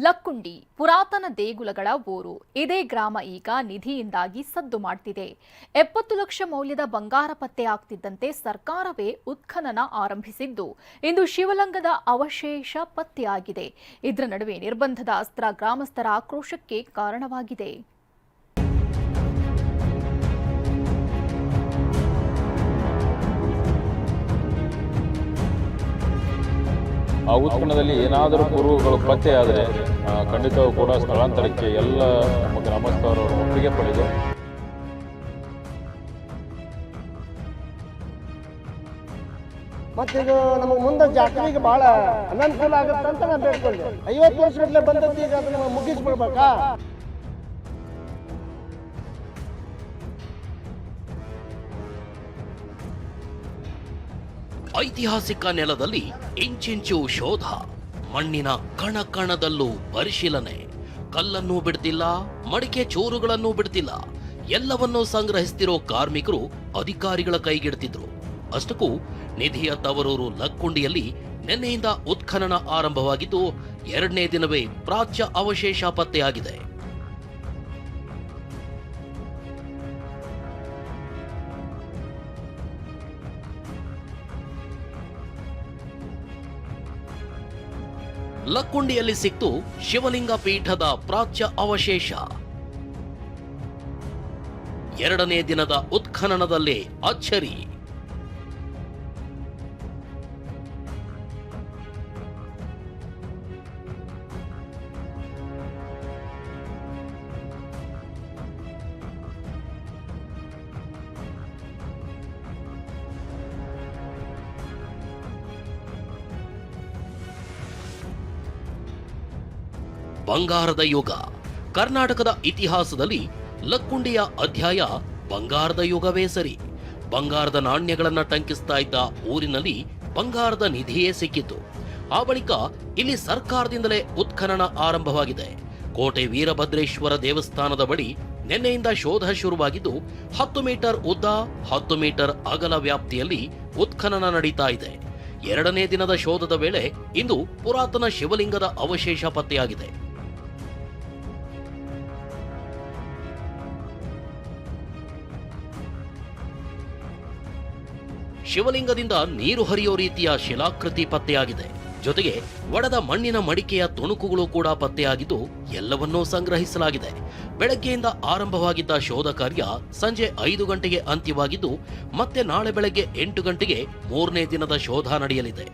ಲಕ್ಕುಂಡಿ ಪುರಾತನ ದೇಗುಲಗಳ ಊರು. ಇದೇ ಗ್ರಾಮ ಈಗ ನಿಧಿಯಿಂದಾಗಿ ಸದ್ದು ಮಾಡ್ತಿದೆ. 70 ಲಕ್ಷ ಮೌಲ್ಯದ ಬಂಗಾರ ಪತ್ತೆಯಾಗ್ತಿದ್ದಂತೆ ಸರ್ಕಾರವೇ ಉತ್ಖನನ ಆರಂಭಿಸಿದ್ದು ಇಂದು ಶಿವಲಿಂಗದ ಅವಶೇಷ ಪತ್ತೆಯಾಗಿದೆ. ಇದರ ನಡುವೆ ನಿರ್ಬಂಧದ ಅಸ್ತ್ರ ಗ್ರಾಮಸ್ಥರ ಆಕ್ರೋಶಕ್ಕೆ ಕಾರಣವಾಗಿದೆ. ಆ ಉತ್ಖನನದಲ್ಲಿ ಏನಾದರೂ ಕುರುಹುಗಳು ಪತ್ತೆಯಾದರೆ ಖಂಡಿತವೂ ಕೂಡ ಸ್ಥಳಾಂತರಕ್ಕೆ ಎಲ್ಲ ನಮ್ಮ ಗ್ರಾಮಸ್ಥರು ಒಪ್ಪಿಗೆ ಪಡೆದು ಮತ್ತೀಗ ನಮಗೆ ಮುಂದೆ ಜಾತ್ರೆಗೆ ಬಹಳ ಅನನುಕೂಲ ಆಗುತ್ತೆ ಅಂತ ನಾನು ಬೇಡ್ಕೊಂಡೆ. 50 ವರ್ಷಗಟ್ಟಲೆ ಬಂದದ್ದು ಈಗ ಅದನ್ನ ಮುಗಿಸ್ಬಿಡ್ಬೇಕಾ? ಐತಿಹಾಸಿಕ ನೆಲದಲ್ಲಿ ಇಂಚಿಂಚು ಶೋಧ, ಮಣ್ಣಿನ ಕಣ ಕಣದಲ್ಲೂ ಪರಿಶೀಲನೆ. ಕಲ್ಲನ್ನೂ ಬಿಡ್ತಿಲ್ಲ, ಮಡಿಕೆ ಚೂರುಗಳನ್ನೂ ಬಿಡ್ತಿಲ್ಲ. ಎಲ್ಲವನ್ನೂ ಸಂಗ್ರಹಿಸ್ತಿರೋ ಕಾರ್ಮಿಕರು ಅಧಿಕಾರಿಗಳ ಕೈಗಿಡ್ತಿದ್ರು. ಅಷ್ಟಕ್ಕೂ ನಿಧಿಯ ತವರೂರು ಲಕ್ಕುಂಡಿಯಲ್ಲಿ ನಿನ್ನೆಯಿಂದ ಉತ್ಖನನ ಆರಂಭವಾಗಿದ್ದು 2ನೇ ದಿನವೇ ಪ್ರಾಚ್ಯ ಅವಶೇಷ ಪತ್ತೆಯಾಗಿದೆ. ಲಕ್ಕುಂಡಿಯಲ್ಲಿ ಸಿಕ್ತು ಶಿವಲಿಂಗ ಪೀಠದ ಪ್ರಾಚ್ಯ ಅವಶೇಷ. 2ನೇ ದಿನದ ಉತ್ಖನನದಲ್ಲೇ ಅಚ್ಚರಿ. ಬಂಗಾರದ ಯುಗ. ಕರ್ನಾಟಕದ ಇತಿಹಾಸದಲ್ಲಿ ಲಕ್ಕುಂಡಿಯ ಅಧ್ಯಾಯ ಬಂಗಾರದ ಯುಗವೇ ಸರಿ. ಬಂಗಾರದ ನಾಣ್ಯಗಳನ್ನ ಟಂಕಿಸ್ತಾ ಇದ್ದ ಊರಿನಲ್ಲಿ ಬಂಗಾರದ ನಿಧಿಯೇ ಸಿಕ್ಕಿತು. ಆ ಬಳಿಕ ಇಲ್ಲಿ ಸರ್ಕಾರದಿಂದಲೇ ಉತ್ಖನನ ಆರಂಭವಾಗಿದೆ. ಕೋಟೆ ವೀರಭದ್ರೇಶ್ವರ ದೇವಸ್ಥಾನದ ಬಳಿ ನಿನ್ನೆಯಿಂದ ಶೋಧ ಶುರುವಾಗಿದ್ದು 10 ಮೀಟರ್ ಉದ್ದ 10 ಮೀಟರ್ ಅಗಲ ವ್ಯಾಪ್ತಿಯಲ್ಲಿ ಉತ್ಖನನ ನಡೀತಾ ಇದೆ. 2ನೇ ದಿನದ ಶೋಧದ ವೇಳೆ ಇಂದು ಪುರಾತನ ಶಿವಲಿಂಗದ ಅವಶೇಷ ಪತ್ತೆಯಾಗಿದೆ. ಶಿವಲಿಂಗದಿಂದ ನೀರು ಹರಿಯೋ ರೀತಿಯ ಶಿಲಾಕೃತಿ ಪತ್ತೆಯಾಗಿದೆ. ಜೊತೆಗೆ ಒಡೆದ ಮಣ್ಣಿನ ಮಡಿಕೆಯ ತುಣುಕುಗಳು ಕೂಡ ಪತ್ತೆಯಾಗಿದ್ದು ಎಲ್ಲವನ್ನೂ ಸಂಗ್ರಹಿಸಲಾಗಿದೆ. ಬೆಳಗ್ಗೆಯಿಂದ ಆರಂಭವಾಗಿದ್ದ ಶೋಧ ಕಾರ್ಯ ಸಂಜೆ 5 ಗಂಟೆಗೆ ಅಂತ್ಯವಾಗಿದ್ದು ಮತ್ತೆ ನಾಳೆ ಬೆಳಗ್ಗೆ 8 ಗಂಟೆಗೆ 3ನೇ ದಿನದ ಶೋಧ ನಡೆಯಲಿದೆ.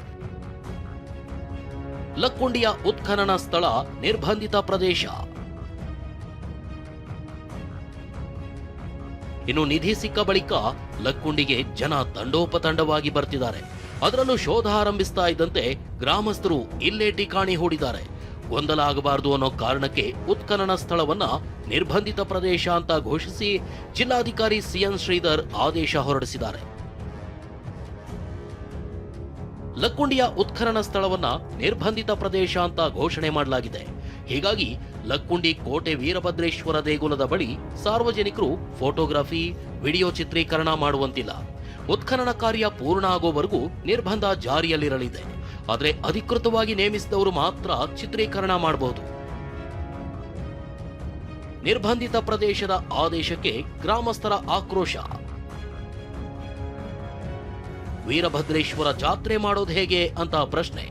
ಲಕ್ಕುಂಡಿಯ ಉತ್ಖನನ ಸ್ಥಳ ನಿರ್ಬಂಧಿತ ಪ್ರದೇಶ. ಇನ್ನು ನಿಧಿ ಸಿಕ್ಕ ಬಳಿಕ ಲಕ್ಕುಂಡಿಗೆ ಜನ ತಂಡೋಪತಂಡವಾಗಿ ಬರ್ತಿದ್ದಾರೆ. ಅದರಲ್ಲೂ ಶೋಧ ಆರಂಭಿಸ್ತಾ ಇದ್ದಂತೆ ಗ್ರಾಮಸ್ಥರು ಇಲ್ಲೇ ಠಿಕಾಣಿ ಹೂಡಿದ್ದಾರೆ. ಗೊಂದಲ ಆಗಬಾರದು ಅನ್ನೋ ಕಾರಣಕ್ಕೆ ಉತ್ಖನನ ಸ್ಥಳವನ್ನ ನಿರ್ಬಂಧಿತ ಪ್ರದೇಶ ಅಂತ ಘೋಷಿಸಿ ಜಿಲ್ಲಾಧಿಕಾರಿ ಸಿಎನ್ ಶ್ರೀಧರ್ ಆದೇಶ ಹೊರಡಿಸಿದ್ದಾರೆ. ಲಕ್ಕುಂಡಿಯ ಉತ್ಖನನ ಸ್ಥಳವನ್ನ ನಿರ್ಬಂಧಿತ ಪ್ರದೇಶ ಅಂತ ಘೋಷಣೆ ಮಾಡಲಾಗಿದೆ. ಹೀಗಾಗಿ ಲಕ್ಕುಂಡಿ ಕೋಟೆ ವೀರಭದ್ರೇಶ್ವರ ದೇಗುಲದ ಬಳಿ ಸಾರ್ವಜನಿಕರು ಫೋಟೋಗ್ರಫಿ, ವಿಡಿಯೋ ಚಿತ್ರೀಕರಣ ಮಾಡುವಂತಿಲ್ಲ. ಉತ್ಖನನ ಕಾರ್ಯ ಪೂರ್ಣ ಆಗೋವರೆಗೂ ನಿರ್ಬಂಧ ಜಾರಿಯಲ್ಲಿರಲಿದೆ. ಆದರೆ ಅಧಿಕೃತವಾಗಿ ನೇಮಿಸಿದವರು ಮಾತ್ರ ಚಿತ್ರೀಕರಣ ಮಾಡಬಹುದು. ನಿರ್ಬಂಧಿತ ಪ್ರದೇಶದ ಆದೇಶಕ್ಕೆ ಗ್ರಾಮಸ್ಥರ ಆಕ್ರೋಶ. ವೀರಭದ್ರೇಶ್ವರ ಜಾತ್ರೆ ಮಾಡೋದು ಹೇಗೆ ಅಂತ ಪ್ರಶ್ನೆ.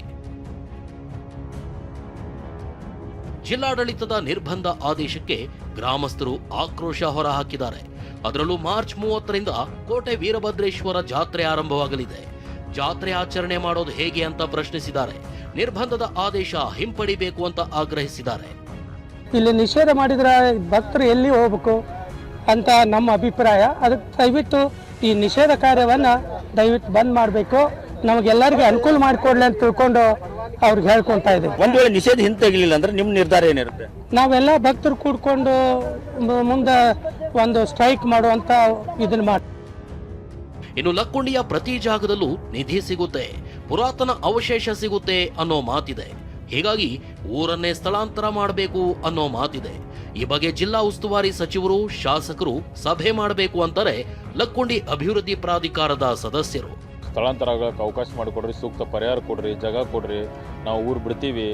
ಜಿಲ್ಲಾಡಳಿತದ ನಿರ್ಬಂಧ ಆದೇಶಕ್ಕೆ ಗ್ರಾಮಸ್ಥರು ಆಕ್ರೋಶ ಹೊರಹಾಕಿದ್ದಾರೆ. ಅದರಲ್ಲೂ ಮಾರ್ಚ್ 30ರಿಂದ ಕೋಟೆ ವೀರಭದ್ರೇಶ್ವರ ಜಾತ್ರೆ ಆರಂಭವಾಗಲಿದೆ. ಜಾತ್ರೆ ಆಚರಣೆ ಮಾಡೋದು ಹೇಗೆ ಅಂತ ಪ್ರಶ್ನಿಸಿದ್ದಾರೆ. ನಿರ್ಬಂಧದ ಆದೇಶ ಹಿಂಪಡಿಬೇಕು ಅಂತ ಆಗ್ರಹಿಸಿದ್ದಾರೆ. ಇಲ್ಲಿ ನಿಷೇಧ ಮಾಡಿದ್ರೆ ಭಕ್ತರು ಎಲ್ಲಿ ಹೋಗ್ಬೇಕು ಅಂತ ನಮ್ಮ ಅಭಿಪ್ರಾಯ. ಅದಕ್ಕೆ ದಯವಿಟ್ಟು ಈ ನಿಷೇಧ ಕಾರ್ಯವನ್ನ ದಯವಿಟ್ಟು ಬಂದ್ ಮಾಡಬೇಕು, ನಮಗೆಲ್ಲರಿಗೂ ಅನುಕೂಲ ಮಾಡಿಕೊಡ್ಲಿ ಅಂತ ತಿಳ್ಕೊಂಡು ಅವ್ರಿಗೆ ಹೇಳ್ಕೊಂತಾ ಇದ್ದೀವಿ. ಒಂದ್ ವೇಳೆ ನಿಷೇಧ ಹಿಂತೆಗಿಲಿಲ್ಲ ಅಂದ್ರೆ ನಿಮ್ಮ ನಿರ್ಧಾರ ಏನಿರುತ್ತೆ? ನಾವೆಲ್ಲ ಭಕ್ತರು ಕೂಡ್ಕೊಂಡು ಮುಂದೆ ಒಂದು ಸ್ಟ್ರೈಕ್ ಮಾಡುವಂತ ಇದನ್ನ ಮಾಡಿ. ಇನ್ನು ಲಕ್ಕುಂಡಿಯ ಪ್ರತಿ ಜಾಗದಲ್ಲೂ ನಿಧಿ ಸಿಗುತ್ತೆ, ಪುರಾತನ ಅವಶೇಷ ಸಿಗುತ್ತೆ ಅನ್ನೋ ಮಾತಿದೆ. ಹೀಗಾಗಿ ಊರನ್ನೇ ಸ್ಥಳಾಂತರ ಮಾಡಬೇಕು ಅನ್ನೋ ಮಾತಿದೆ. ಈ ಬಗ್ಗೆ ಜಿಲ್ಲಾ ಉಸ್ತುವಾರಿ ಸಚಿವರು, ಶಾಸಕರು ಸಭೆ ಮಾಡಬೇಕು ಅಂತಾರೆ ಲಕ್ಕುಂಡಿ ಅಭಿವೃದ್ಧಿ ಪ್ರಾಧಿಕಾರದ ಸದಸ್ಯರು. ಸ್ಥಳಾಂತರ ಆಗಕ್ಕೆ ಅವಕಾಶ ಮಾಡಿಕೊಡ್ರಿ, ಸೂಕ್ತ ಪರಿಹಾರ ಕೊಡ್ರಿ, ಜಾಗ ಕೊಡ್ರಿ, ನಾವು ಊರು ಬಿಡ್ತೀವಿ,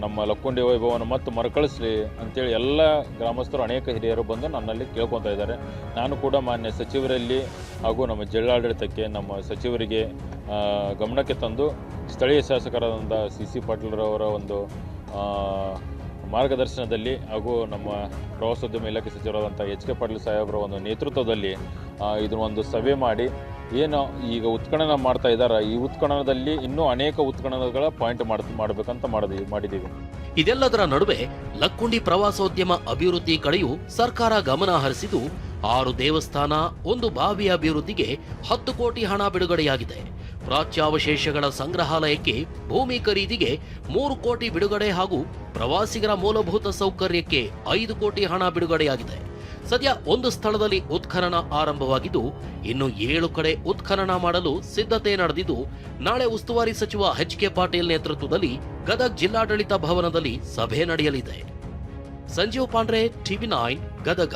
ನಮ್ಮ ಲಕ್ಕುಂಡಿ ವೈಭವವನ್ನು ಮತ್ತೆ ಮರುಕಳಿಸಲಿ ಅಂತೇಳಿ ಎಲ್ಲ ಗ್ರಾಮಸ್ಥರು ಅನೇಕ ಹಿರಿಯರು ಬಂದು ನನ್ನಲ್ಲಿ ಕೇಳ್ಕೊತಾ ಇದ್ದಾರೆ. ನಾನು ಕೂಡ ಮಾನ್ಯ ಸಚಿವರಲ್ಲಿ ಹಾಗೂ ನಮ್ಮ ಜಿಲ್ಲಾಡಳಿತಕ್ಕೆ ನಮ್ಮ ಸಚಿವರಿಗೆ ಗಮನಕ್ಕೆ ತಂದು ಸ್ಥಳೀಯ ಶಾಸಕರಾದಂಥ CC ಪಾಟೀಲ್ರವರ ಒಂದು ಮಾರ್ಗದರ್ಶನದಲ್ಲಿ ಹಾಗೂ ನಮ್ಮ ಪ್ರವಾಸೋದ್ಯಮ ಇಲಾಖೆ ಸಚಿವರಾದಂಥ HK ಪಾಟೀಲ್ ಸಾಹೇಬರ ಒಂದು ನೇತೃತ್ವದಲ್ಲಿ ಇದನ್ನು ಒಂದು ಸಭೆ ಮಾಡಿ ಏನು ಈಗ ಉತ್ಖನನ ಮಾಡ್ತಾ ಇದ್ದಾರೆ, ಈ ಉತ್ಖನನದಲ್ಲಿ ಇನ್ನೂ ಅನೇಕ ಉತ್ಖನನಗಳ ಪಾಯಿಂಟ್ ಮಾಡಬೇಕಂತ ಮಾಡಿದ್ದೀವಿ. ಇದೆಲ್ಲದರ ನಡುವೆ ಲಕ್ಕುಂಡಿ ಪ್ರವಾಸೋದ್ಯಮ ಅಭಿವೃದ್ಧಿ ಕಡೆಯೂ ಸರ್ಕಾರ ಗಮನ ಹರಿಸಿದ್ದು 6 ದೇವಸ್ಥಾನ, 1 ಬಾವಿ ಅಭಿವೃದ್ಧಿಗೆ 10 ಕೋಟಿ ಹಣ ಬಿಡುಗಡೆಯಾಗಿದೆ. ಪ್ರಾಚ್ಯಾವಶೇಷಗಳ ಸಂಗ್ರಹಾಲಯಕ್ಕೆ ಭೂಮಿ ಖರೀದಿಗೆ 3 ಕೋಟಿ ಬಿಡುಗಡೆ ಹಾಗೂ ಪ್ರವಾಸಿಗರ ಮೂಲಭೂತ ಸೌಕರ್ಯಕ್ಕೆ 5 ಕೋಟಿ ಹಣ ಬಿಡುಗಡೆಯಾಗಿದೆ. ಸದ್ಯ 1 ಸ್ಥಳದಲ್ಲಿ ಉತ್ಖನನ ಆರಂಭವಾಗಿದ್ದು ಇನ್ನು 7 ಕಡೆ ಉತ್ಖನನ ಮಾಡಲು ಸಿದ್ಧತೆ ನಡೆದಿದ್ದು ನಾಳೆ ಉಸ್ತುವಾರಿ ಸಚಿವ HK ಪಾಟೀಲ್ ನೇತೃತ್ವದಲ್ಲಿ ಗದಗ ಜಿಲ್ಲಾಡಳಿತ ಭವನದಲ್ಲಿ ಸಭೆ ನಡೆಯಲಿದೆ. ಸಂಜೀವ್ ಪಾಂಡ್ರೆ, TV9 ಗದಗ.